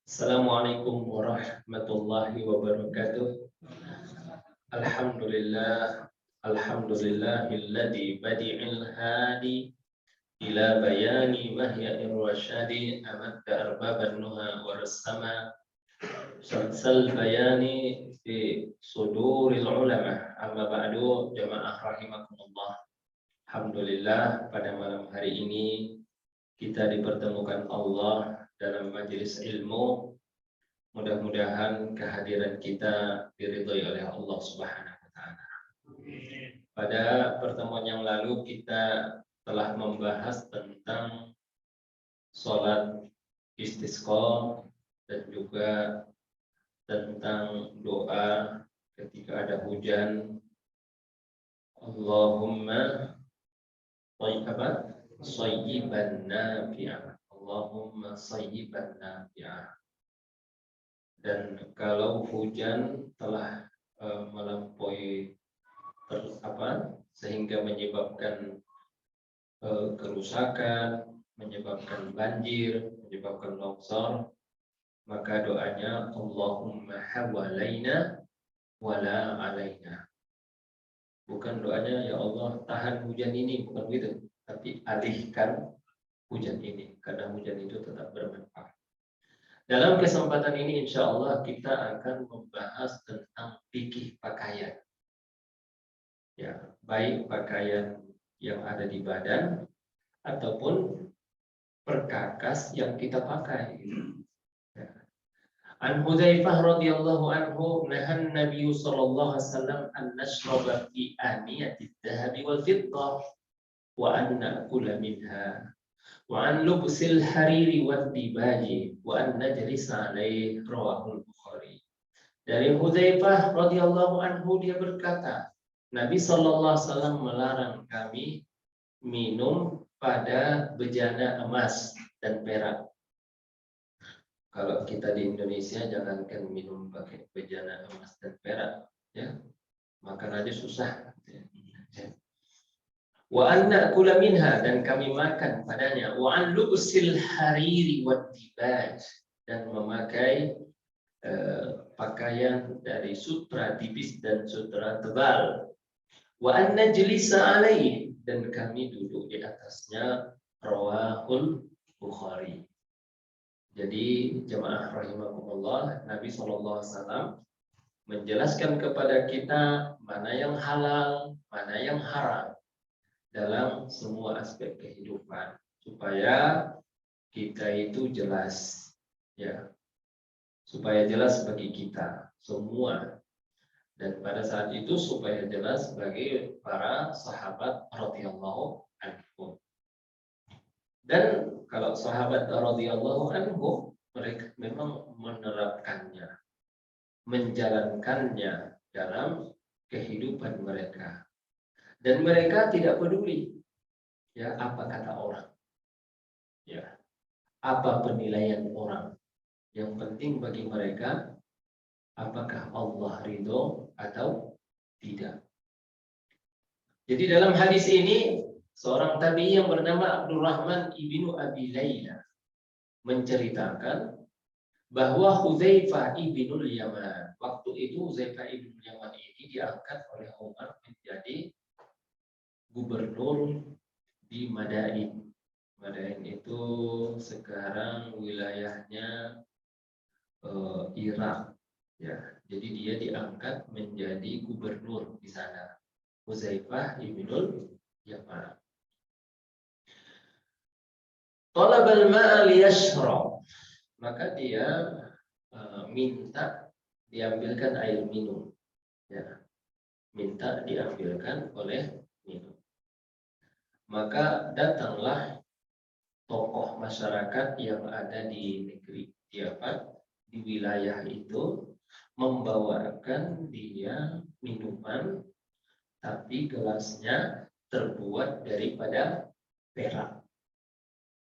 Assalamualaikum warahmatullahi wabarakatuh. Alhamdulillah, alhamdulillahilladzi badi'il hadi ila bayani mahya'ir rasyadi amadda arbaban nuha warasama samsal bayani fi suduril ulama amma ba'du jamaah rahimakumullah. Alhamdulillah pada malam hari ini kita dipertemukan Allah dalam majelis ilmu. Mudah-mudahan kehadiran kita diridhoi oleh Allah Subhanahu wa taala. Pada pertemuan yang lalu kita telah membahas tentang sholat istisqa dan juga tentang doa ketika ada hujan. Allahumma shayyiban nafi'ah. Allahumma shayyiban nafi'ah. Dan kalau hujan telah melampaui sehingga menyebabkan kerusakan, menyebabkan banjir, menyebabkan longsor, maka doanya Allahumma hawalaina wala alaina. Bukan doanya ya Allah tahan hujan ini, bukan begitu, tapi alihkan hujan ini karena hujan itu tetap bermanfaat. Dalam kesempatan ini insya Allah kita akan membahas tentang fikih pakaian. Ya, baik pakaian yang ada di badan ataupun perkakas yang kita pakai. Ya. An Hudzaifah radhiyallahu anhu nahan Nabi sallallahu alaihi wasallam an nashraba fi aniyati adh-dhahabi wal fiddah wa an na'kula minha. Wa an lubsil hariri wad dibaji wa an najlisa alaihi rawahul Bukhari. Dari Hudzaifah radhiyallahu anhu dia berkata, Nabi sallallahu alaihi wasallam melarang kami minum pada bejana emas dan perak. Kalau kita di Indonesia jangankan minum pakai bejana emas dan perak, ya. Makan aja susah. Wa anna kula minha, dan kami makan padanya. Wa an lubsil hariri wad dibaj, dan memakai pakaian dari sutra tipis dan sutra tebal. Wa an najlisa alaih, dan kami duduk di atasnya. Rawahul Bukhari. Jadi jemaah rahimakumullah, Nabi SAW menjelaskan kepada kita mana yang halal, mana yang haram dalam semua aspek kehidupan, supaya kita itu jelas, ya, supaya jelas bagi kita semua, dan pada saat itu supaya jelas bagi para sahabat radhiyallahu anhum. Dan kalau sahabat radhiyallahu anhum, mereka memang menerapkannya, menjalankannya dalam kehidupan mereka. Dan mereka tidak peduli, ya, apa kata orang, ya, apa penilaian orang. Yang penting bagi mereka apakah Allah ridho atau tidak. Jadi dalam hadis ini seorang tabi'i yang bernama Abdurrahman ibnu Abi Layla menceritakan bahwa Hudzaifah ibnul Yaman, waktu itu Hudzaifah ibnul Yaman ini diangkat oleh Umar menjadi gubernur di Madain. Madain itu sekarang wilayahnya Irak, ya. Jadi dia diangkat menjadi gubernur di sana. Hudzaifah ibnul Yaman. Talabal ma'a liyashrab, maka dia minta diambilkan air minum, ya. Minta diambilkan oleh minum. Maka datanglah tokoh masyarakat yang ada di negeri di wilayah itu, membawakan dia minuman, tapi gelasnya terbuat daripada perak.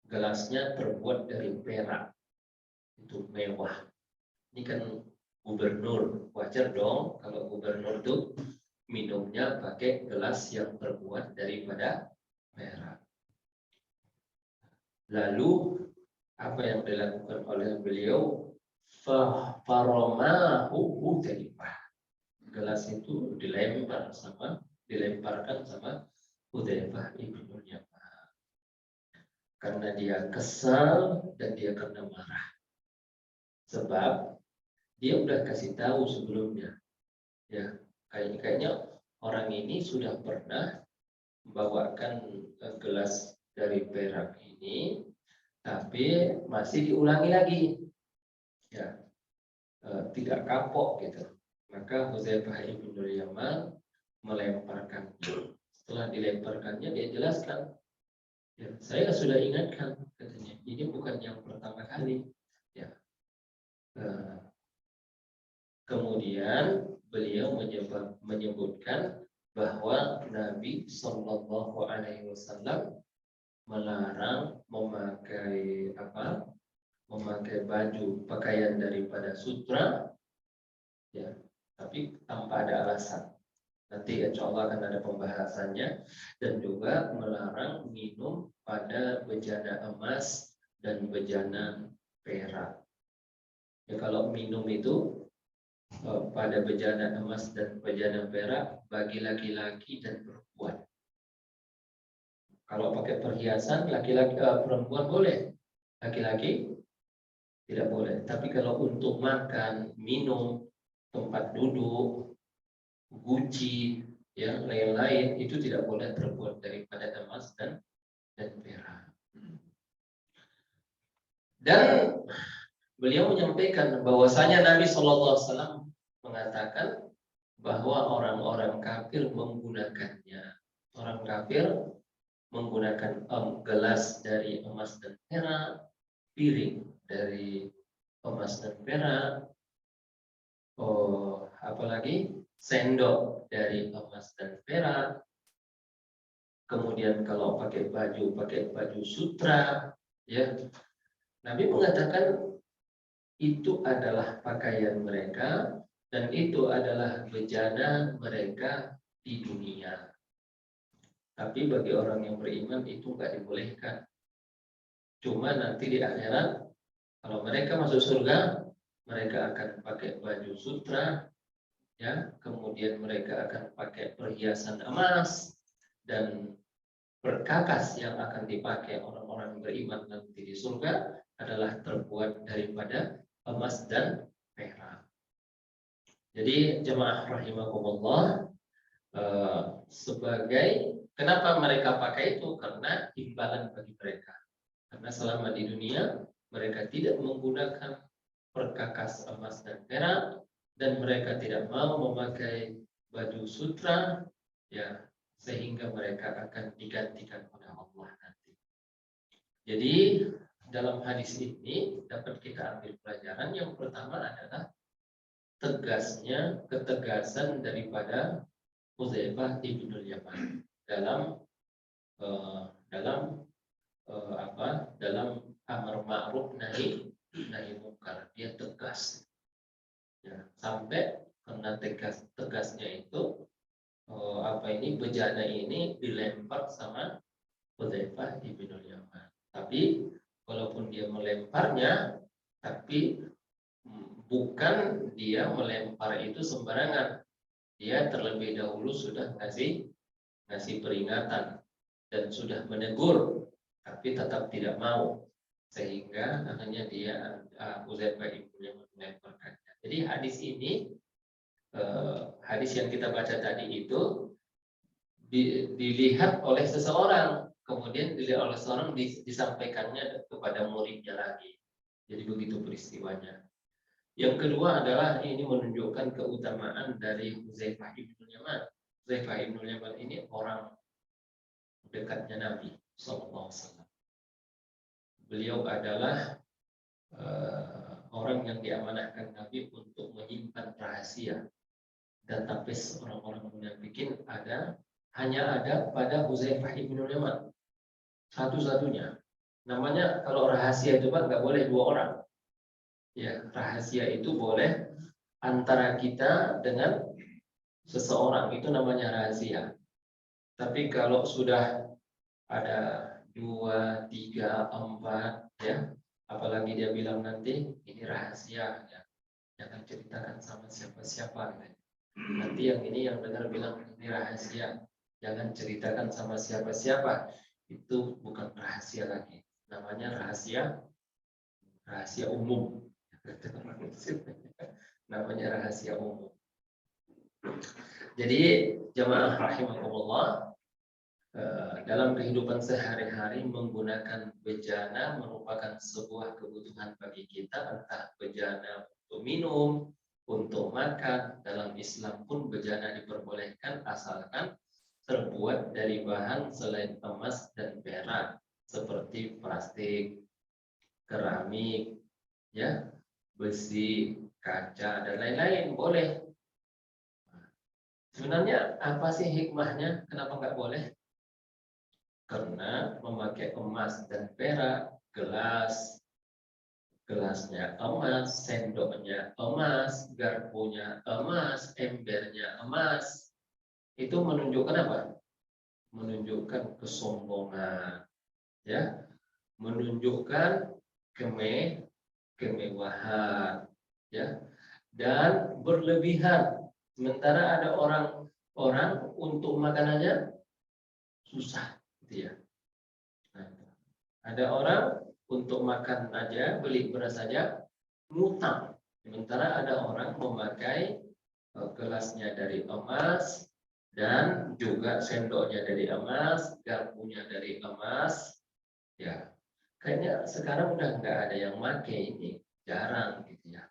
Gelasnya terbuat dari perak, itu mewah. Ini kan gubernur, wajar dong kalau gubernur itu minumnya pakai gelas yang terbuat daripada perak. Lalu apa yang dilakukan oleh beliau? Faromahu Hudzaifah. Gelas itu dilemparkan sama Hudzaifah ibnu Yaman. Karena dia kesal dan dia kena marah. Sebab dia udah kasih tahu sebelumnya. Ya, kayaknya orang ini sudah pernah membawakan gelas dari perak ini, tapi masih diulangi lagi. Ya, tidak kapok gitu. Maka Hudzaifah ibnu Yaman melemparkannya. Setelah dilemparkannya dia jelaskan, ya, saya sudah ingatkan, katanya, ini bukan yang pertama kali. Ya. Kemudian beliau menyebutkan bahwa Nabi Shallallahu Alaihi Wasallam melarang memakai baju pakaian daripada sutra, ya, tapi tanpa ada alasan. Nanti insya Allah akan ada pembahasannya. Dan juga melarang minum pada bejana emas dan bejana perak. Ya, kalau minum itu pada bejana emas dan bejana perak bagi laki-laki dan perempuan. Kalau pakai perhiasan laki-laki perempuan boleh, laki-laki tidak boleh. Tapi kalau untuk makan, minum, tempat duduk, guci, yang lain-lain itu tidak boleh terbuat daripada emas dan perak. Dan beliau menyampaikan bahwasanya Nabi Shallallahu Alaihi Wasallam mengatakan bahwa orang-orang kafir menggunakannya. Orang kafir menggunakan gelas dari emas dan perak, piring dari emas dan perak, apalagi sendok dari emas dan perak. Kemudian kalau pakai baju sutra, ya. Nabi mengatakan itu adalah pakaian mereka dan itu adalah bejana mereka di dunia. Tapi bagi orang yang beriman itu nggak dibolehkan. Cuma nanti di akhirat, kalau mereka masuk surga, mereka akan pakai baju sutra, ya. Kemudian mereka akan pakai perhiasan emas dan perkakas yang akan dipakai orang-orang beriman nanti di surga adalah terbuat daripada emas dan perak. Jadi jemaah rahimakumullah, sebagai kenapa mereka pakai itu? Karena imbalan bagi mereka. Karena selama di dunia mereka tidak menggunakan perkakas emas dan perak dan mereka tidak mau memakai baju sutra, ya, sehingga mereka akan digantikan oleh Allah nanti. Jadi dalam hadis ini dapat kita ambil pelajaran. Yang pertama adalah ketegasan daripada Hudzaifah ibnu Yaman dalam amar ma'ruf nahi munkar. Dia tegas, ya, sampai karena tegasnya itu bejana ini dilempar sama Hudzaifah ibnu Yaman. Tapi walaupun dia melemparnya, tapi bukan dia melempar itu sembarangan. Dia terlebih dahulu sudah ngasih peringatan dan sudah menegur, tapi tetap tidak mau, sehingga akhirnya dia Hudzaifah ibnu Yaman melemparkannya. Jadi hadis ini, hadis yang kita baca tadi itu dilihat oleh seseorang, kemudian dilihat oleh seorang disampaikannya kepada muridnya lagi. Jadi begitu peristiwanya. Yang kedua adalah ini menunjukkan keutamaan dari Hudzaifah ibnu Yaman. Hudzaifah ibnu Yaman ini orang dekatnya Nabi Sallallahu Alaihi Wasallam. Beliau adalah orang yang diamanahkan Nabi untuk menyimpan rahasia. Database orang-orang munafikin hanya ada pada Hudzaifah ibnu Yaman. Satu-satunya. Namanya kalau rahasia itu Pak nggak boleh dua orang. Ya, rahasia itu boleh antara kita dengan seseorang, itu namanya rahasia. Tapi kalau sudah ada 2, 3, 4, ya, Apalagi dia bilang nanti ini rahasia, ya. Jangan ceritakan sama siapa-siapa. Nanti yang ini yang dengar bilang ini rahasia, jangan ceritakan sama siapa-siapa. Itu bukan rahasia lagi, namanya rahasia umum. Namanya rahasia umum. Jadi jamaah rahimakumullah, dalam kehidupan sehari-hari menggunakan bejana merupakan sebuah kebutuhan bagi kita, entah bejana untuk minum, untuk makan. Dalam Islam pun bejana diperbolehkan asalkan terbuat dari bahan selain emas dan perak seperti plastik, keramik, ya, besi, kaca dan lain-lain boleh. Sebenarnya apa sih hikmahnya? Kenapa nggak boleh? Karena memakai emas dan perak, gelasnya emas, sendoknya emas, garpunya emas, embernya emas, itu menunjukkan apa? Menunjukkan kesombongan, ya, menunjukkan kemewahan, ya, dan berlebihan. Sementara ada orang untuk makanannya susah, gitu ya. Nah, ada orang untuk makan aja, beli beras saja, ngutang. Sementara ada orang memakai gelasnya dari emas, dan juga sendoknya dari emas, garpunya dari emas. Ya, kayaknya sekarang udah nggak ada yang pakai ini, jarang gitu ya.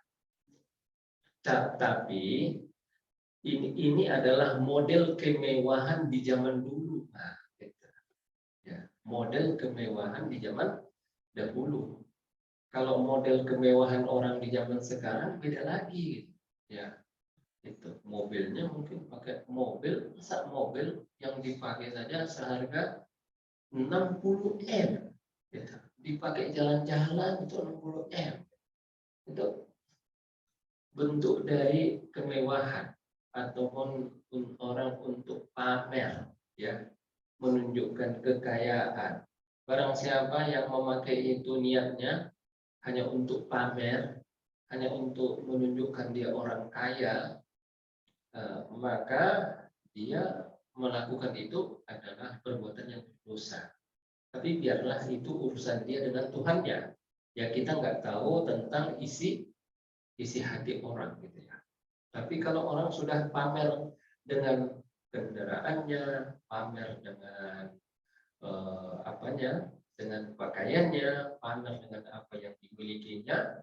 Tapi ini adalah model kemewahan di zaman dulu. Nah, gitu. Ya, model kemewahan di zaman dahulu. Kalau model kemewahan orang di zaman sekarang beda lagi, ya. Itu mobilnya mungkin pakai masa mobil yang dipakai saja seharga 60 M, gitu. Dipakai jalan-jalan itu 60 M. Itu bentuk dari kemewahan ataupun orang untuk pamer, ya, menunjukkan kekayaan. Barang siapa yang memakai itu niatnya hanya untuk pamer, hanya untuk menunjukkan dia orang kaya, maka dia melakukan itu adalah perbuatan yang dosa. Tapi biarlah itu urusan dia dengan Tuhannya. Ya, kita nggak tahu tentang isi hati orang, gitu ya. Tapi kalau orang sudah pamer dengan kendaraannya, pamer dengan dengan pakaiannya, pamer dengan apa yang dimilikinya,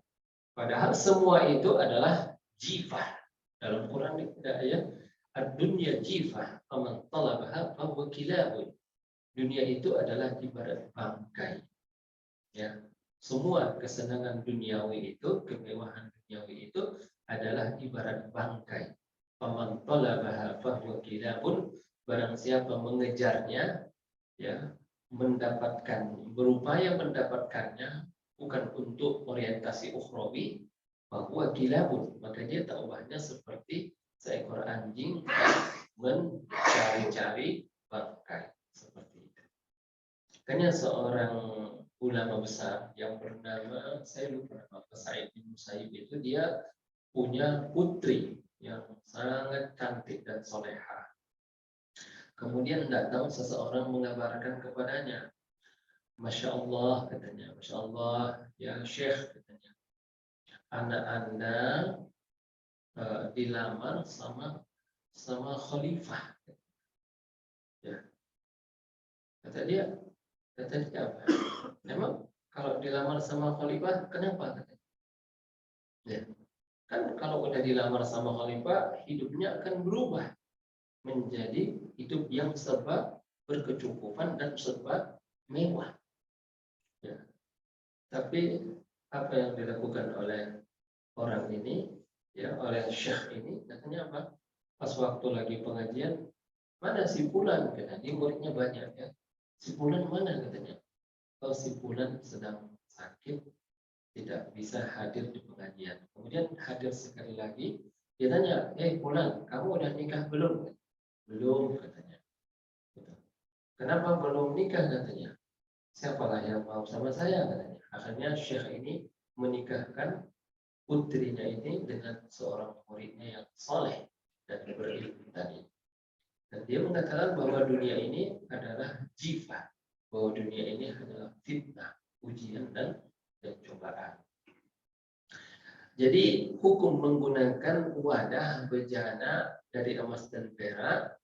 padahal semua itu adalah jifah. Dalam Quran tidak ya, ad-dunya jifah, faman talabaha fahuwa kilabun. Dunia itu adalah ibarat bangkai. Ya, semua kesenangan duniawi itu, kemewahan duniawi itu adalah ibarat bangkai. Faman talabaha fahuwa kilabun. Barang siapa mengejarnya, ya, berupaya mendapatkannya bukan untuk orientasi ukhrawi, bahwa kilabun, maka dia taubahnya seperti seekor anjing mencari-cari bangkai, seperti itu. Makanya seorang ulama besar yang bernama, saya lupa nama, Sa'id bin Musayyib, itu dia punya putri yang sangat cantik dan soleha. Kemudian datang seseorang mengabarkan kepadanya, Masya Allah, katanya, Masya Allah, ya Syekh, katanya, anak Anda dilamar sama khalifah. Ya, kata dia apa? Memang kalau dilamar sama khalifah, kenapa? Katanya. Ya, kan kalau udah dilamar sama khalifah, hidupnya akan berubah menjadi hidup yang serba berkecukupan dan serba mewah. Ya. Tapi apa yang dilakukan oleh orang ini, ya, oleh syekh ini, katanya apa? Pas waktu lagi pengajian, mana si Fulan? Katanya, dia muridnya banyak, ya. Si Fulan mana? Katanya. Oh, si Fulan sedang sakit, tidak bisa hadir di pengajian. Kemudian hadir sekali lagi, dia tanya, Fulan, kamu udah nikah belum? Belum, katanya. Kenapa belum nikah, katanya? siapalah yang mau sama saya katanya. Akhirnya Syekh ini menikahkan putrinya ini dengan seorang muridnya yang soleh dan berilmu tadi. Dan dia mengatakan bahwa dunia ini adalah jifa, bahwa dunia ini adalah fitnah, ujian dan cobaan. Jadi hukum menggunakan wadah bejana dari emas dan perak,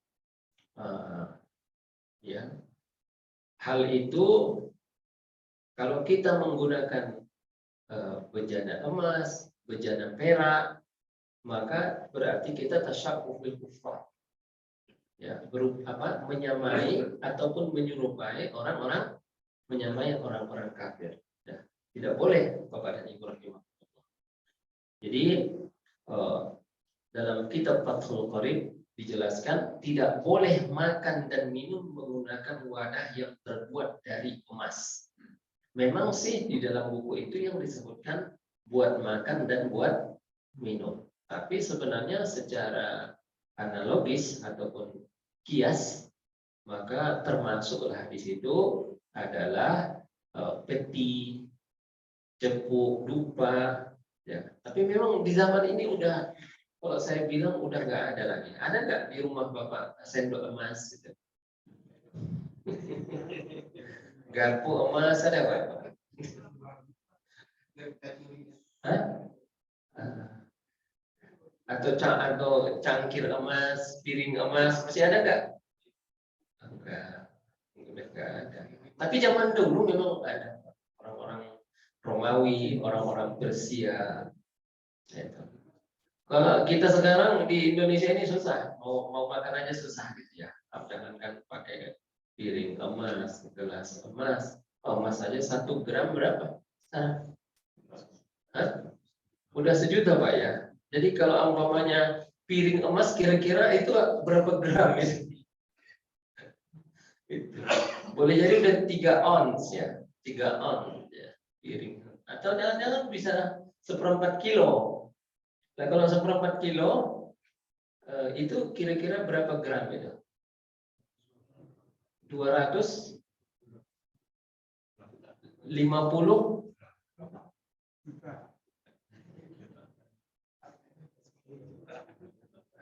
ya, hal itu kalau kita menggunakan bejana emas, bejana perak, maka berarti kita tasyabbuh bil kuffar. Ya, menyamai ataupun menyerupai orang-orang, menyamai orang-orang kafir. Ya, tidak boleh Bapak dan Ibu rahimahullah. Jadi dalam kitab Fathul Qorib dijelaskan tidak boleh makan dan minum menggunakan wadah yang terbuat dari emas. Memang sih di dalam buku itu yang disebutkan buat makan dan buat minum. Tapi sebenarnya secara analogis ataupun kias, maka termasuklah di situ adalah peti, cepuk, dupa. Ya. Tapi memang di zaman ini udah, kalau saya bilang udah nggak ada lagi. Ada nggak di rumah Bapak sendok emas? Gitu? Garpu emas ada Pak? Hah? Atau cangkir emas, piring emas, masih ada nggak? Enggak, udah nggak ada. Tapi zaman dulu memang ada orang-orang Romawi, orang-orang Persia. Gitu. Kalau kita sekarang di Indonesia ini susah, mau makan aja susah gitu ya. Jangankan pakai piring emas, gelas emas, emas aja 1 gram berapa? Hah? Udah 1 juta Pak ya. Jadi kalau umpamanya piring emas kira-kira itu berapa gram itu? Boleh jadi udah 3 ons ya, 3 ons ya, piring. Atau jangan-jangan bisa 1/4 kilo. Nah kalau 1/4 kilo itu kira-kira berapa gram itu? 250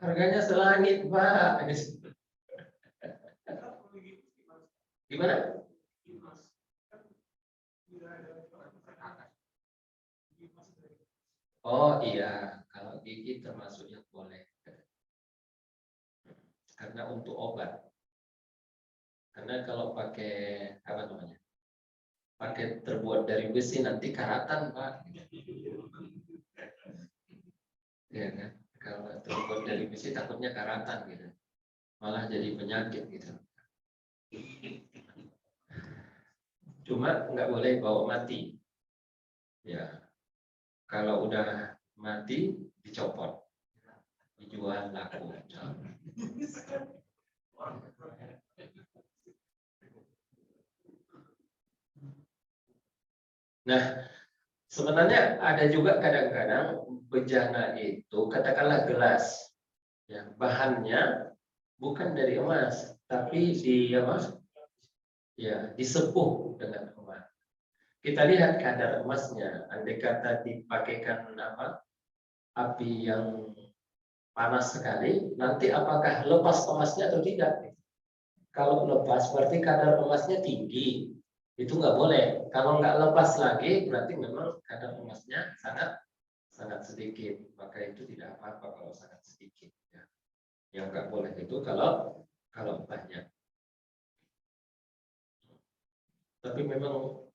harganya selangit Pak. Gimana? Oh iya, kalau gigi termasuk yang boleh. Karena untuk obat. Karena kalau pakai apa namanya? Pakai terbuat dari besi nanti karatan Pak. Ya kan? Kalau terbuat dari besi takutnya karatan gitu. Malah jadi penyakit gitu. Cuma nggak boleh bawa mati. Ya, kalau udah mati dicopot, dijual laku. Nah, sebenarnya ada juga kadang-kadang bejana itu katakanlah gelas, ya bahannya bukan dari emas, tapi disepuh dengan emas. Kita lihat kadar emasnya. Andai kata dipakaikan api yang panas sekali, nanti apakah lepas emasnya atau tidak? Kalau lepas berarti kadar emasnya tinggi, itu nggak boleh. Kalau nggak lepas lagi, berarti memang kadar emasnya sangat sedikit. Maka itu tidak apa-apa kalau sangat sedikit. Ya. Yang nggak boleh itu kalau banyak. Tapi memang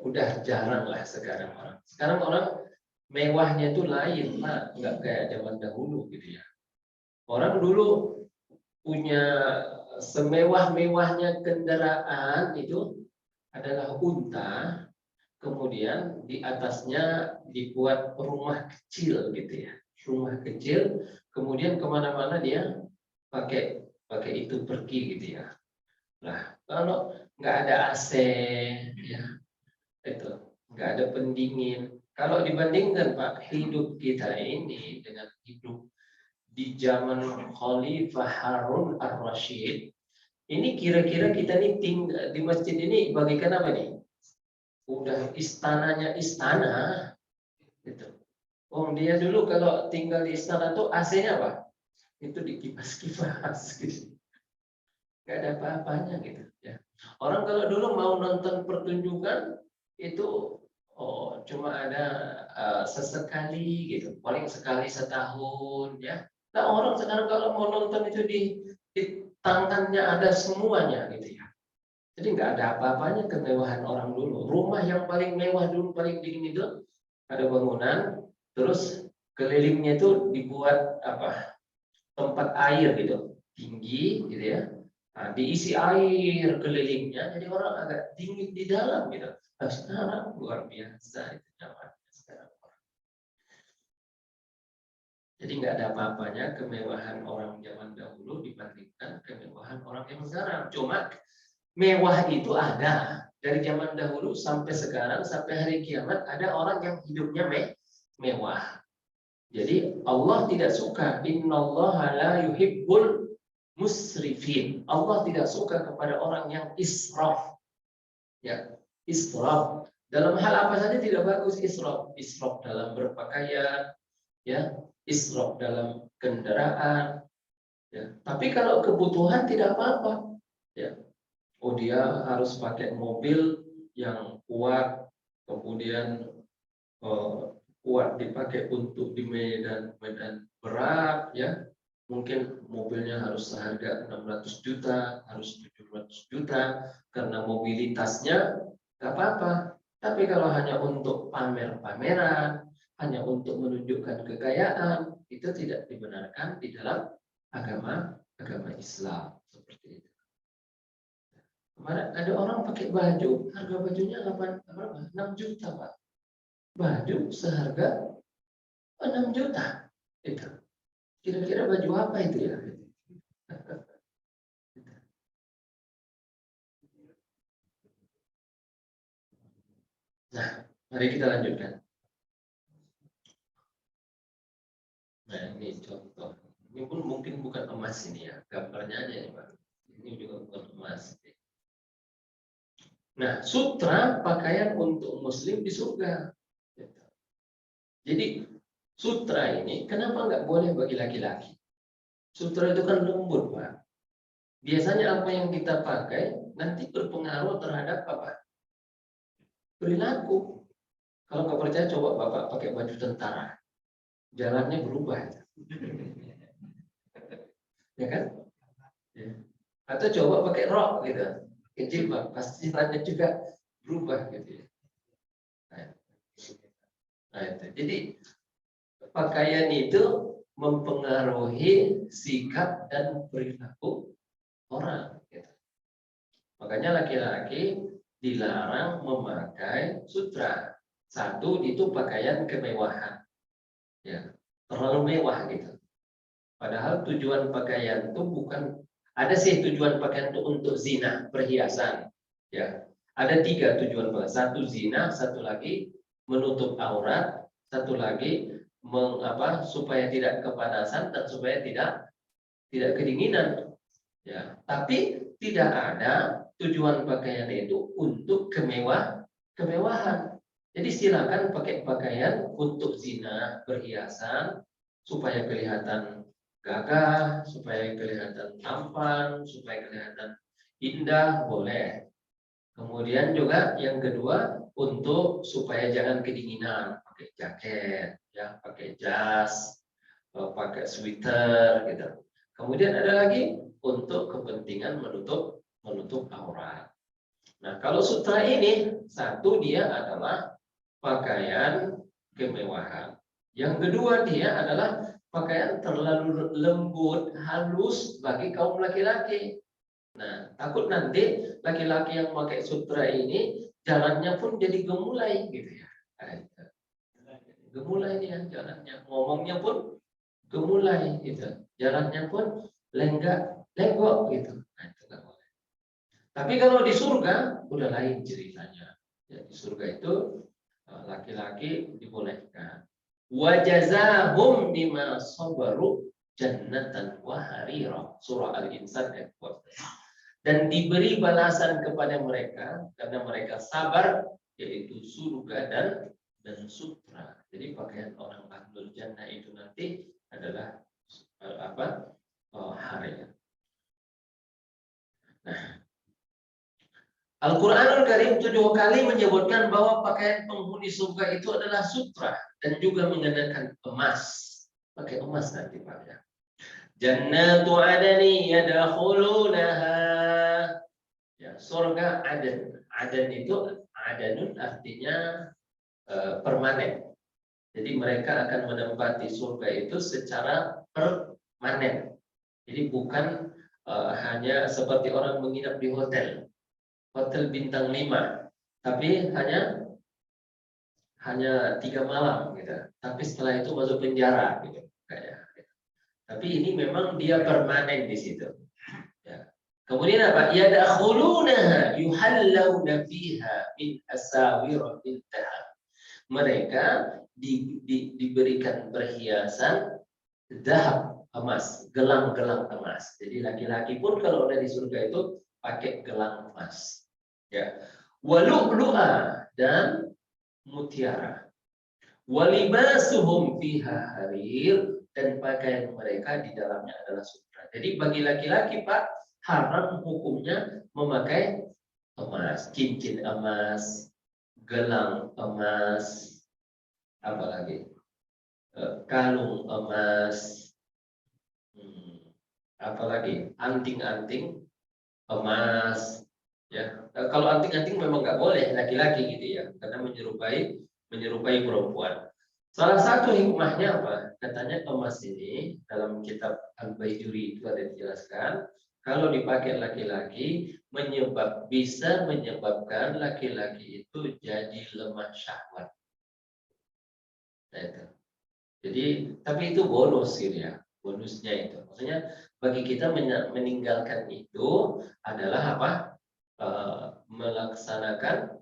udah jarang lah sekarang orang. Sekarang orang mewahnya itu lain, Pak. Nggak kayak zaman dahulu gitu ya. Orang dulu punya semewah-mewahnya kendaraan itu adalah unta, kemudian di atasnya dibuat rumah kecil gitu ya. Rumah kecil, kemudian kemana-mana dia pakai itu pergi gitu ya. Nah, kalau nggak ada AC, ya itu nggak ada pendingin. Kalau dibandingkan Pak, hidup kita ini dengan hidup di zaman Khalifah Harun ar-Rasyid, Ini kira-kira kita nih tinggal di masjid ini bagikan apa nih? Udah istananya istana, gitu. Oh dia dulu kalau tinggal di istana tuh AC-nya apa? Itu dikipas-kipas, gitu. Gak ada apa-apanya gitu. Ya. Orang kalau dulu mau nonton pertunjukan itu cuma ada sesekali gitu, paling sekali setahun ya. Nah orang sekarang kalau mau nonton itu di tangannya ada semuanya gitu ya. Jadi nggak ada apa-apanya kemewahan orang dulu. Rumah yang paling mewah dulu paling dingin itu ada bangunan, terus kelilingnya itu dibuat apa tempat air gitu tinggi gitu ya. Nah, diisi air kelilingnya, jadi orang agak dingin di dalam gitu. Nah, sekarang luar biasa itu nyamannya sekarang. Jadi nggak ada apa-apanya kemewahan orang zaman dahulu dibandingkan kemewahan orang yang sekarang. Cuma mewah itu ada dari zaman dahulu sampai sekarang sampai hari kiamat ada orang yang hidupnya mewah. Jadi Allah tidak suka, innallaha la yuhibbul musrifin. Allah tidak suka kepada orang yang israf. Ya, israf. Dalam hal apa saja tidak bagus israf. Israf dalam berpakaian, ya, israf dalam kendaraan, ya. Tapi kalau kebutuhan tidak apa-apa, ya. Oh dia harus pakai mobil yang kuat, kemudian kuat dipakai untuk di medan berat, ya. Mungkin mobilnya harus seharga 600 juta, harus 700 juta, karena mobilitasnya nggak apa-apa. Tapi kalau hanya untuk pamer-pameran, hanya untuk menunjukkan kekayaan, itu tidak dibenarkan di dalam agama Islam seperti itu. Kemarin ada orang pakai baju, harga bajunya 6 juta, Pak. Baju seharga 6 juta. Itu. Kira-kira baju apa itu ya? Nah, mari kita lanjutkan. Nah, ini contoh. Ini pun mungkin bukan emas ini ya, gambarnya aja ya, Pak. Ini juga bukan emas. Nah, sutra pakaian untuk muslim di surga. Jadi sutra ini kenapa nggak boleh bagi laki-laki? Sutra itu kan lembut, Pak. Biasanya apa yang kita pakai nanti berpengaruh terhadap apa? Perilaku. Kalau nggak percaya coba Bapak pakai baju tentara. Jalannya berubah. Ya kan? Ya. Atau coba pakai rok gitu. Jilbab pasti jalannya juga berubah gitu ya. Nah, itu. Jadi pakaian itu mempengaruhi sikap dan perilaku orang. Gitu. Makanya laki-laki dilarang memakai sutra. Satu itu pakaian kemewahan, ya terlalu mewah gitu. Padahal tujuan pakaian itu bukan ada sih tujuan pakaian itu untuk zina, perhiasan, ya. Ada 3 tujuan pakaian. Satu zina, satu lagi menutup aurat, satu lagi supaya tidak kepanasan dan supaya tidak kedinginan. Ya, tapi tidak ada tujuan pakaian itu untuk kemewahan. Jadi silakan pakai pakaian untuk zina, perhiasan, supaya kelihatan gagah, supaya kelihatan tampan, supaya kelihatan indah, boleh. Kemudian juga yang kedua untuk supaya jangan kedinginan, pakai jaket, ya, pakai jas, pakai sweater, gitu. Kemudian ada lagi untuk kepentingan menutup aurat. Nah, kalau sutra ini satu dia adalah pakaian kemewahan. Yang kedua dia adalah pakaian terlalu lembut, halus bagi kaum laki-laki. Nah, takut nanti laki-laki yang pakai sutra ini jalannya pun jadi gemulai gitu ya. Gemulai dia jalannya, ngomongnya pun gemulai gitu. Jalannya pun lenggok gitu. Nah, itu nggak boleh. Tapi kalau di surga udah lain ceritanya. Ya, di surga itu laki-laki dibolehkan. Wa jazahum bima sabaru jannatan wa harira. Surah Al-Insan ayat 14. dan diberi balasan kepada mereka karena mereka sabar, yaitu surga dan sutra. Jadi pakaian orang ahlul jannah itu nanti adalah apa? Haraya. Nah, Al-Quranul Karim 7 kali menyebutkan bahwa pakaian penghuni surga itu adalah sutra dan juga mengenakan emas. Pakai emas nanti Pak ya. Jannatu adani yadkhulunaha. Ya, surga Aden. Aden itu adanun artinya permanen. Jadi mereka akan menempati surga itu secara permanen. Jadi bukan hanya seperti orang menginap di hotel bintang 5, tapi hanya 3 malam gitu. Tapi setelah itu masuk penjara gitu kayak. Tapi ini memang dia permanen di situ. Ya. Kemudian apa? Yadkhulunaha yuhallawna fiha min asawir min dhahab. Mereka diberikan perhiasan dahab, emas, gelang-gelang emas. Jadi laki-laki pun kalau udah di surga itu pakai gelang emas. Ya. Walu'lu'a dan mutiara. Walibasuhum fiha harir, dan pakaian mereka di dalamnya adalah sutra. Jadi bagi laki-laki Pak, haram hukumnya memakai emas, cincin emas, gelang emas, apalagi kalung emas, apalagi anting-anting emas. Ya, kalau anting-anting memang nggak boleh laki-laki gitu ya, karena menyerupai perempuan. Salah satu hikmahnya apa? Katanya emas ini dalam kitab Al-Baijuri itu ada dijelaskan, kalau dipakai laki-laki bisa menyebabkan laki-laki itu jadi lemah syahwat. Nah, itu. Jadi, tapi itu bonus gitu ya, bonusnya itu. Maksudnya bagi kita meninggalkan itu adalah apa? Melaksanakan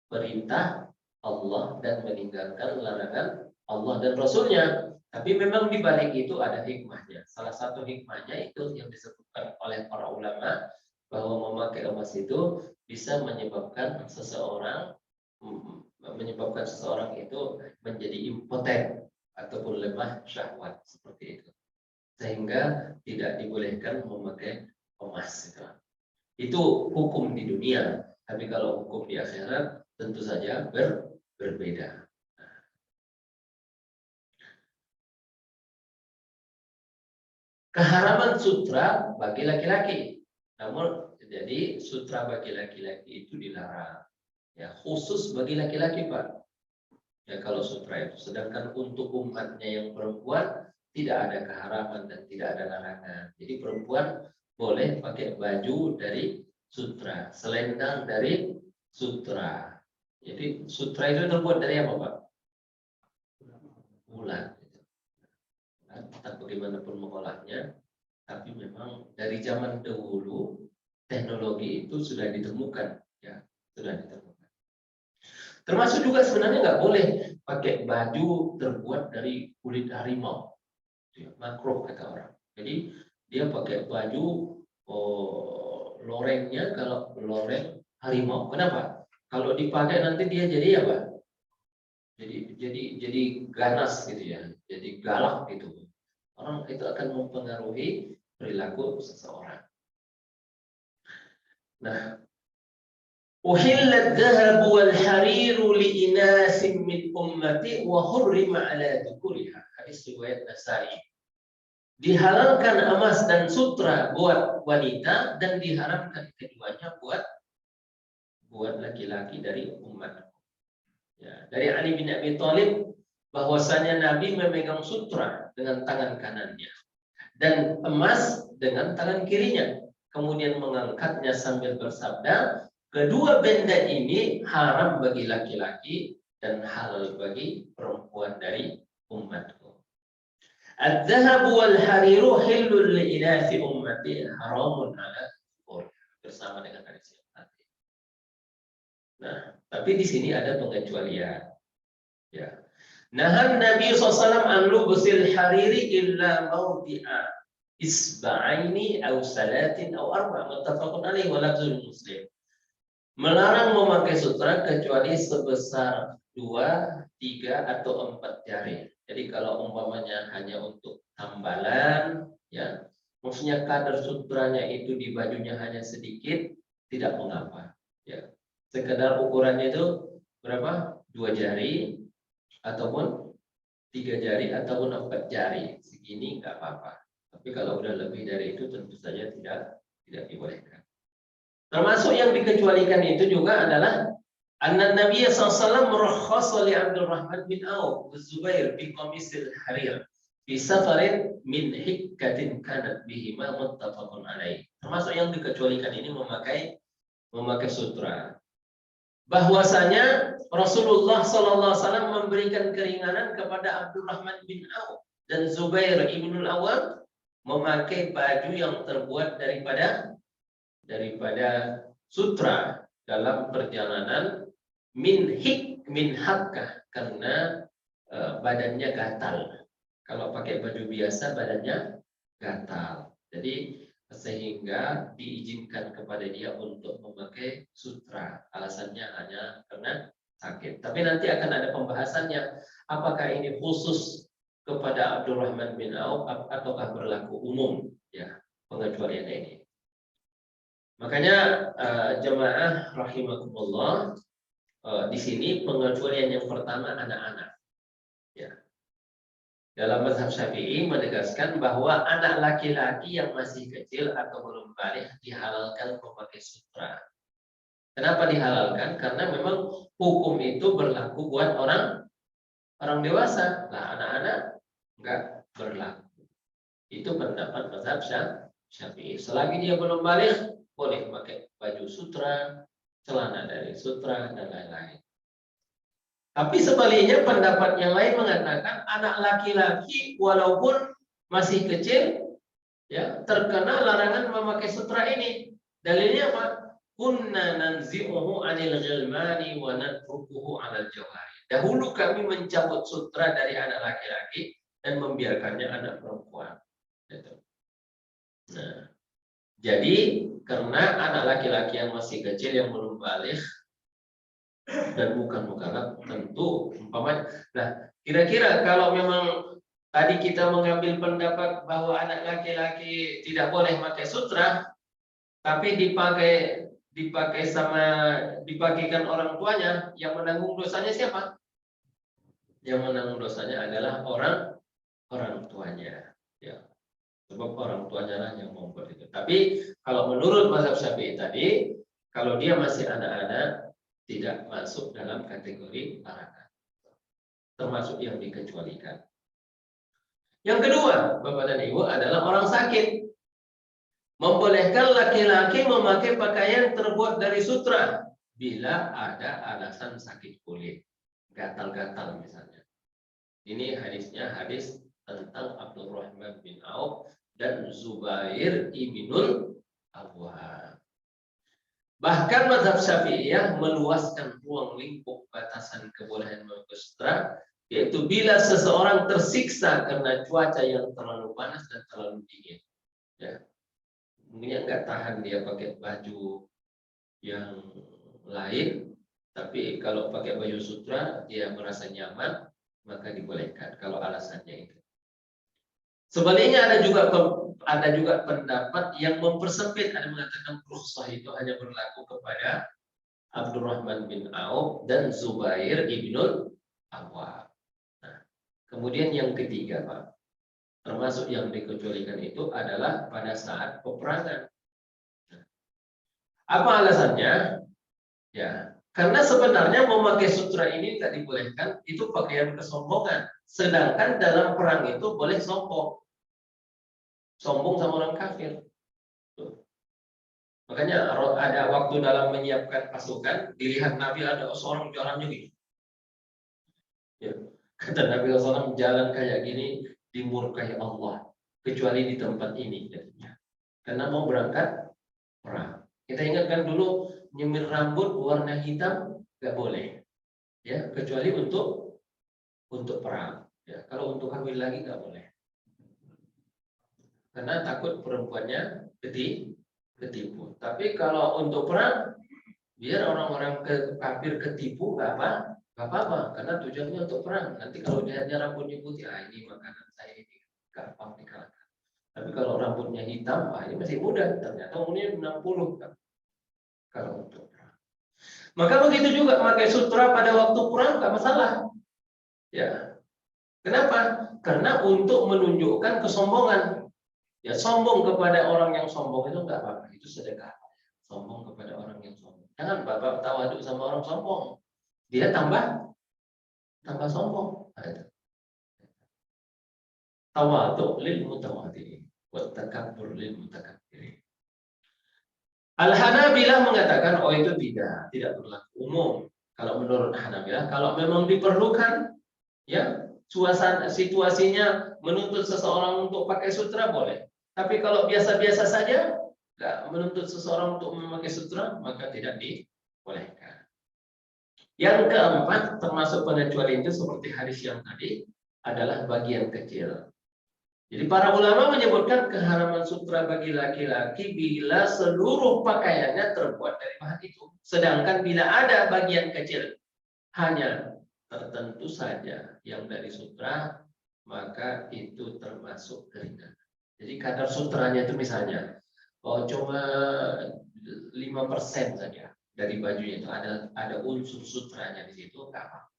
perintah Allah dan meninggalkan larangan Allah dan Rasulnya. Tapi memang di balik itu ada hikmahnya. Salah satu hikmahnya itu yang disebutkan oleh para ulama, bahwa memakai emas itu bisa menyebabkan seseorang itu menjadi impoten ataupun lemah syahwat seperti itu, sehingga tidak dibolehkan memakai emas. Itu hukum di dunia, tapi kalau hukum di akhirat tentu saja berbeda. Keharaman sutra bagi laki-laki, namun jadi sutra bagi laki-laki itu dilarang, ya khusus bagi laki-laki Pak. Ya kalau sutra itu, sedangkan untuk umatnya yang perempuan tidak ada keharaman dan tidak ada larangan. Jadi perempuan boleh pakai baju dari sutra, selendang dari sutra. Jadi sutra itu terbuat dari apa Pak? Ulat. Entah bagaimanapun mengolahnya, tapi memang dari zaman dahulu teknologi itu sudah ditemukan, ya sudah ditemukan. Termasuk juga sebenarnya nggak boleh pakai baju terbuat dari kulit harimau, makruh kata orang. Jadi dia pakai baju lorengnya kalau loreng harimau. Kenapa? Kalau dipakai nanti dia jadi apa? Jadi ganas gitu ya, jadi galak gitu. Orang itu akan mempengaruhi perilaku seseorang. Nah, uhillat dhahab wal hariru li inasin min ummati wa hurrima ala dzukuriha. Hadis riwayat Nasa'i. Dihalalkan emas dan sutra buat wanita dan diharamkan keduanya buat laki-laki dari umat. Ya, dari Ali bin Abi Thalib bahwasanya Nabi memegang sutra dengan tangan kanannya dan emas dengan tangan kirinya, kemudian mengangkatnya sambil bersabda, kedua benda ini haram bagi laki-laki dan halal bagi perempuan dari umatku. Adz-dzahab wal hariru hillul li inathi ummati haramun ala dzukuri, bersama dengan hadis yang tadi. Nah, tapi di sini ada pengecualian. Ya. Nahan Nabi SAW an lubusil hariri illa mawdi'a isba'aini aw salatin aw arba', muttafaqun alaih wa lafzul Muslim. Melarang memakai sutra kecuali sebesar 2, 3 atau 4 jari. Jadi kalau umpamanya hanya untuk tambalan, ya, maksudnya kadar sutranya itu di bajunya hanya sedikit, tidak mengapa. Ya, sekedar ukurannya itu berapa? 2 jari ataupun 3 jari ataupun 4 jari, segini nggak apa-apa. Tapi kalau udah lebih dari itu tentu saja tidak dibolehkan. Termasuk yang dikecualikan itu juga adalah anna Nabi SAW murakhasa li Abdurrahman bin Auf Zubair bi qamisil harir fi safarin min hikkatin kanat bihima muttafaqun alaih. Termasuk yang dikecualikan ini memakai sutra. Bahwasanya Rasulullah SAW memberikan keringanan kepada Abdurrahman bin Auf dan Zubair ibnul Awwam memakai baju yang terbuat daripada sutra dalam perjalanan min hakkah, karena badannya gatal. Kalau pakai baju biasa badannya gatal. Jadi sehingga diizinkan kepada dia untuk memakai sutra. Alasannya hanya karena sakit. Tapi nanti akan ada pembahasannya. Apakah ini khusus kepada Abdurrahman bin Auf ataukah berlaku umum, ya, pengecualian ini. Makanya jemaah rahimakumullah, di sini pengecualian yang pertama anak-anak. Ya. Dalam mazhab Syafi'i menegaskan bahwa anak laki-laki yang masih kecil atau belum balik dihalalkan memakai sutra. Kenapa dihalalkan? Karena memang hukum itu berlaku buat orang dewasa. Nah, anak-anak enggak berlaku. Itu pendapat mazhab Syafi'i. Selagi dia belum balik, boleh pakai baju sutra, celana dari sutra, dan lain-lain. Tapi sebaliknya pendapat yang lain mengatakan anak laki-laki walaupun masih kecil, ya, terkena larangan memakai sutra ini. Dalilnya apa? Kunna nanzi'uhu 'anil ghilmani wa natrukuhu 'alal jawari. Dahulu kami mencabut sutra dari anak laki-laki dan membiarkannya anak perempuan. Nah, jadi karena anak laki-laki yang masih kecil yang belum balik dan bukan mukallaf tentu umpamanya. Nah, kira-kira kalau memang tadi kita mengambil pendapat bahwa anak laki-laki tidak boleh pakai sutra, tapi dipakaikan orang tuanya, yang menanggung dosanya siapa? Yang menanggung dosanya adalah orang tuanya, ya. Sebab orang tuanya lah yang membuat itu. Tapi kalau menurut mazhab Syafi'i tadi, kalau dia masih anak-anak tidak masuk dalam kategori larangan, termasuk yang dikecualikan. Yang kedua, Bapak dan Ibu, adalah orang sakit. Membolehkan laki-laki memakai pakaian terbuat dari sutra bila ada alasan sakit kulit, gatal-gatal misalnya. Ini hadisnya hadis tentang Abdurrahman bin Auf dan Zubair ibnul Awwam. Bahkan mazhab Syafi'iyah meluaskan ruang lingkup batasan kebolehan memakai sutra, yaitu bila seseorang tersiksa karena cuaca yang terlalu panas dan terlalu dingin. Ya. Mungkin nggak tahan dia pakai baju yang lain, tapi kalau pakai baju sutra dia merasa nyaman, maka dibolehkan kalau alasannya itu. Sebaliknya ada juga pendapat yang mempersempit, ada mengatakan rukhsah itu hanya berlaku kepada Abdurrahman bin Auf dan Zubair ibnul Awwam. Nah, kemudian yang ketiga, Pak, termasuk yang dikecualikan itu adalah pada saat peperangan. Nah, apa alasannya? Ya, karena sebenarnya memakai sutra ini tidak dibolehkan, itu pakaian kesombongan. Sedangkan dalam perang itu boleh sombong sama orang kafir. Tuh. Makanya ada waktu dalam menyiapkan pasukan, dilihat Nabi ada seorang jalannya gitu. Ya. Kata Nabi SAW, jalan kayak gini dimurkai Allah, kecuali di tempat ini. Jadinya. Karena mau berangkat perang. Kita ingatkan dulu, nyemir rambut warna hitam nggak boleh, ya, kecuali untuk perang. Ya, kalau untuk hamil lagi nggak boleh. karena takut perempuannya ketipu. Tapi kalau untuk perang, biar orang-orang kafir ketipu nggak apa-apa, karena tujuannya untuk perang. Nanti kalau dia rambutnya putih, ini makanan saya ini gampang dikalahkan. Tapi kalau rambutnya hitam, ini masih mudah. Ternyata umurnya 60 kan. Kalau untuk perang. Maka begitu juga pakai sutra pada waktu perang nggak masalah. Ya, kenapa? Karena untuk menunjukkan kesombongan. Ya, sombong kepada orang yang sombong itu nggak apa-apa, itu sedekah. Sombong kepada orang yang sombong. Jangan bapak tawaduk sama orang sombong. Dia tambah sombong. Nah, itu. Tawaduk lil mutawaddi'in wa takabbur lil mutakabbirin. Al-Hanabilah mengatakan itu tidak berlaku umum. Kalau menurut Hanabilah, kalau memang diperlukan, ya suasana situasinya menuntut seseorang untuk pakai sutra boleh. Tapi kalau biasa-biasa saja, nggak menuntut seseorang untuk memakai sutra, maka tidak dibolehkan. Yang keempat, termasuk pengecualian itu seperti hadis yang tadi, adalah bagian kecil. Jadi para ulama menyebutkan keharaman sutra bagi laki-laki bila seluruh pakaiannya terbuat dari bahan itu. Sedangkan bila ada bagian kecil, hanya tertentu saja yang dari sutra, maka itu termasuk keringanan. Jadi kadar sutranya itu misalnya, cuma 5% saja dari bajunya itu ada unsur sutranya di situ, nggak apa.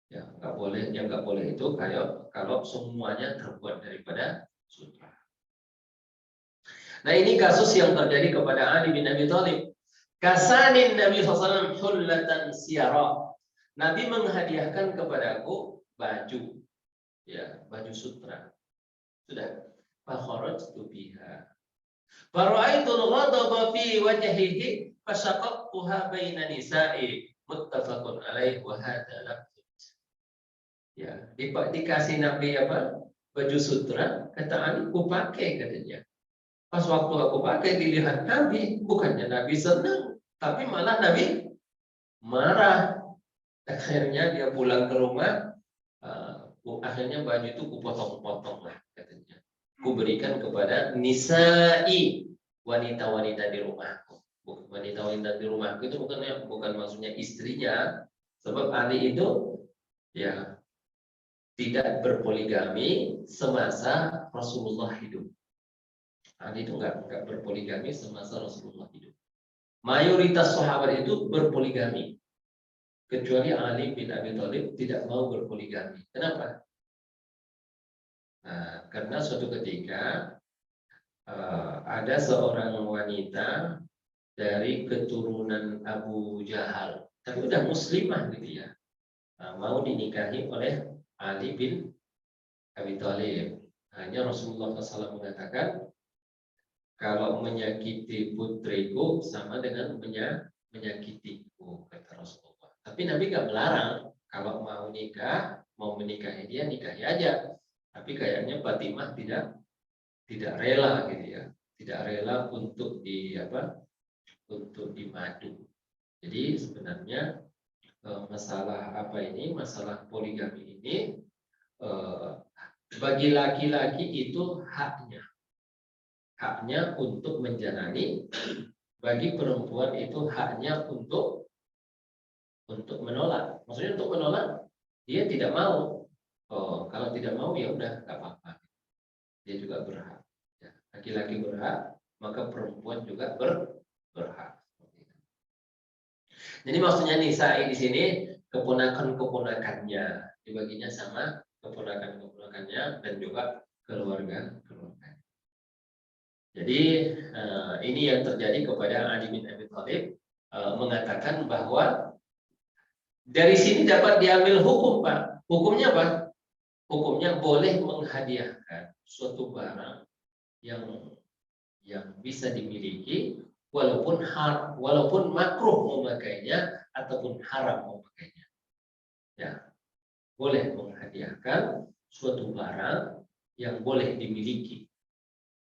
Ya nggak boleh, yang nggak boleh itu kayak kalau semuanya terbuat daripada sutra. Nah ini kasus yang terjadi kepada Ali bin Abi Thalib. Kasanin Nabi SAW hullatan siyara. Nabi menghadiahkan kepadaku baju, ya baju sutra. Sudah. Fakharajtu biha. Fara'aitul ghadaba fi wajhihi fasaqaqtuha baina nisa'i. Muttafaqun alaih wa hadha. Ya, dikasih Nabi baju sutra, kata Ali, aku pakai katanya. Pas waktu aku pakai dilihat Nabi, bukannya Nabi senang, tapi malah Nabi marah. Akhirnya dia pulang ke rumah, akhirnya baju itu kupotong-potong lah katanya. Kuberikan kepada nisa'i, wanita-wanita di rumahku. Wanita-wanita di rumahku itu bukan maksudnya istrinya, sebab Ali itu ya tidak berpoligami semasa Rasulullah hidup. Ali itu enggak berpoligami semasa Rasulullah hidup. Mayoritas sahabat itu berpoligami. Kecuali Ali bin Abi Thalib tidak mau berpoligami. Kenapa? Nah, karena suatu ketika ada seorang wanita dari keturunan Abu Jahal, tapi udah muslimah gitu ya, mau dinikahi oleh Ali bin Abi Thalib. Hanya Rasulullah SAW mengatakan, kalau menyakiti putriku sama dengan menyakitiku, kata Rasulullah. Tapi Nabi nggak melarang, kalau mau nikah, mau menikahi dia, nikahi aja. Tapi kayaknya Fatimah tidak rela gitu ya, tidak rela untuk dimadu. Jadi sebenarnya masalah masalah poligami ini bagi laki-laki itu haknya untuk menjalani, bagi perempuan itu haknya untuk menolak. Maksudnya untuk menolak, dia tidak mau. Kalau tidak mau ya udah nggak apa-apa. Dia juga berhak. Ya, laki-laki berhak, maka perempuan juga berhak. Jadi maksudnya nisa'i di sini keponakan-keponakannya, dibaginya sama keponakan-keponakannya dan juga keluarga. Jadi ini yang terjadi kepada Ali bin Abi Thalib, mengatakan bahwa dari sini dapat diambil hukum, Pak. Hukumnya apa? Hukumnya boleh menghadiahkan suatu barang yang bisa dimiliki walaupun makruh memakainya ataupun haram memakainya. Ya, boleh menghadiahkan suatu barang yang boleh dimiliki.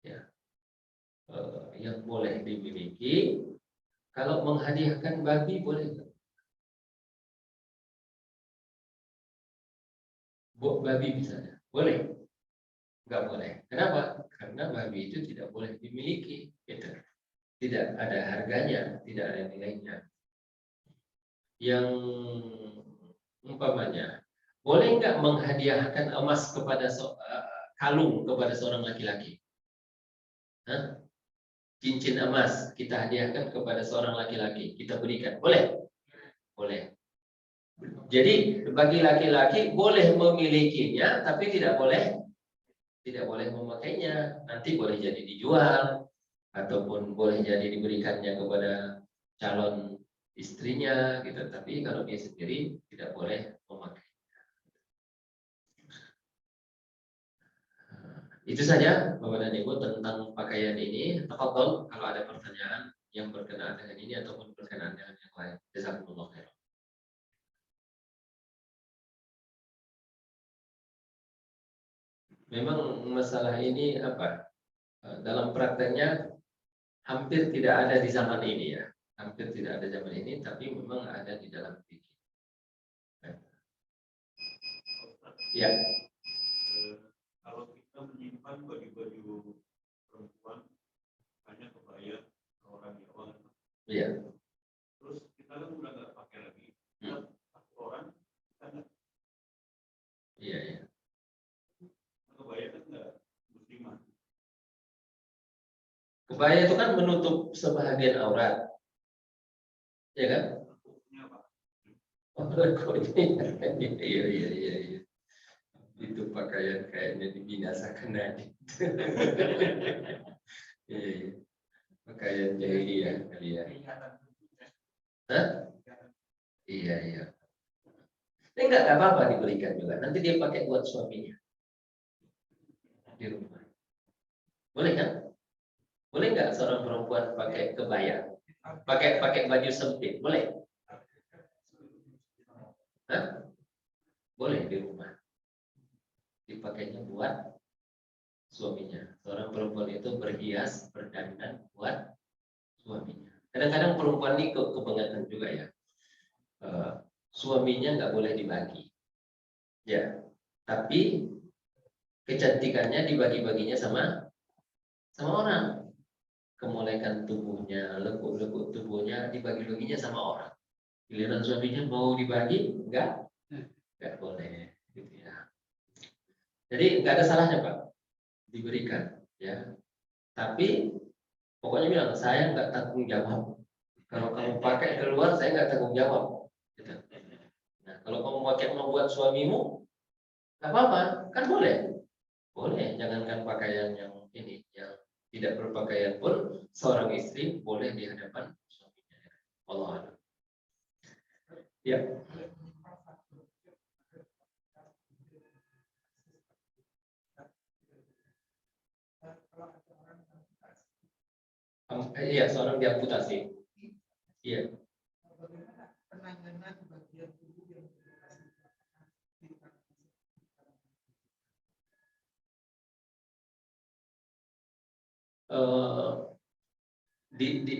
Ya. Yang boleh dimiliki. Kalau menghadiahkan babi boleh nggak? Babi misalnya boleh. nggak boleh. Kenapa? Karena babi itu tidak boleh dimiliki, gitu. Tidak ada harganya, tidak ada nilainya. Yang umpamanya, boleh nggak menghadiahkan emas kepada kalung kepada seorang laki-laki? Cincin emas kita hadiahkan kepada seorang laki-laki, kita berikan, boleh? Boleh. Jadi bagi laki-laki boleh memilikinya, tapi tidak boleh memakainya. Nanti boleh jadi dijual, ataupun boleh jadi diberikannya kepada calon istrinya, gitu. Tapi kalau dia sendiri tidak boleh memakai. Itu saja Bapak dan Ibu tentang pakaian ini. Tafadhol kalau ada pertanyaan yang berkenaan dengan ini ataupun berkenaan dengan yang lain. Jazakumullah khairan. Memang masalah ini apa? Dalam prakteknya hampir tidak ada di zaman ini ya. Hampir tidak ada zaman ini, tapi memang ada di dalam fikih. Ya. Kalau kita menyimpan baju-baju perempuan hanya kebaya orang Jawa. Iya. Terus kita kan udah nggak pakai lagi. Kita satu orang kan. Iya, iya. Kebaya kan nggak muslimah. Kebaya itu kan menutup sebahagian aurat. Ya kan? Oh, iya, iya, iya, iya. Itu pakaian kayaknya dibinasakan aja. Iya, pakaian jahiliyah kali ya. Hah? Iya, iya. Enggak apa-apa diberikan juga. Nanti dia pakai buat suaminya di rumah. Boleh kan? Boleh nggak seorang perempuan pakai kebaya? Pakai baju sempit, boleh? Hah? Boleh di rumah. Dipakainya buat suaminya. Seorang perempuan itu berhias, berdandan buat suaminya. Kadang-kadang perempuan ini kebangetan juga ya. Suaminya nggak boleh dibagi. Ya, tapi kecantikannya dibagi-baginya sama orang. Kemolekan tubuhnya, lekuk-lekuk tubuhnya dibagi-baginya sama orang. Giliran suaminya mau dibagi, enggak boleh. Gitu ya. Jadi nggak ada salahnya Pak, diberikan. Ya, tapi pokoknya bilang saya nggak tanggung jawab. Kalau kamu pakai keluar, saya nggak tanggung jawab. Gitu. Nah, kalau kamu pakai membuat suamimu, nggak apa-apa, kan boleh. Boleh, jangankan pakaian yang ini, yang tidak berpakaian pun seorang istri boleh di hadapan suaminya. Allah a'lam. Ya. Iya, seorang diamputasi. Iya.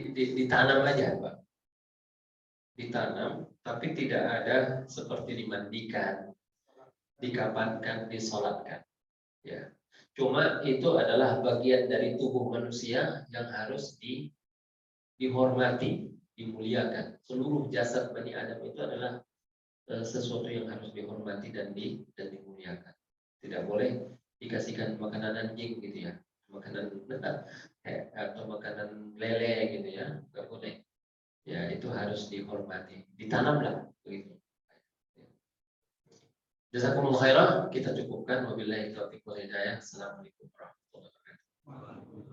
Ditanam aja, Pak. Ditanam, tapi tidak ada seperti dimandikan, dikapankan, disolatkan. Ya. Cuma itu adalah bagian dari tubuh manusia yang harus dihormati, dimuliakan. Seluruh jasad Bani Adam itu adalah sesuatu yang harus dihormati dan dimuliakan. Tidak boleh dikasihkan makanan anjing gitu ya, makanan atau makanan lele gitu ya, nggak boleh. Ya itu harus dihormati, ditanamlah begitu. Jazakumullah khairan, kita cukupkan. Wabillahi taufiq wal hidayah. Assalamualaikum warahmatullahi wabarakatuh.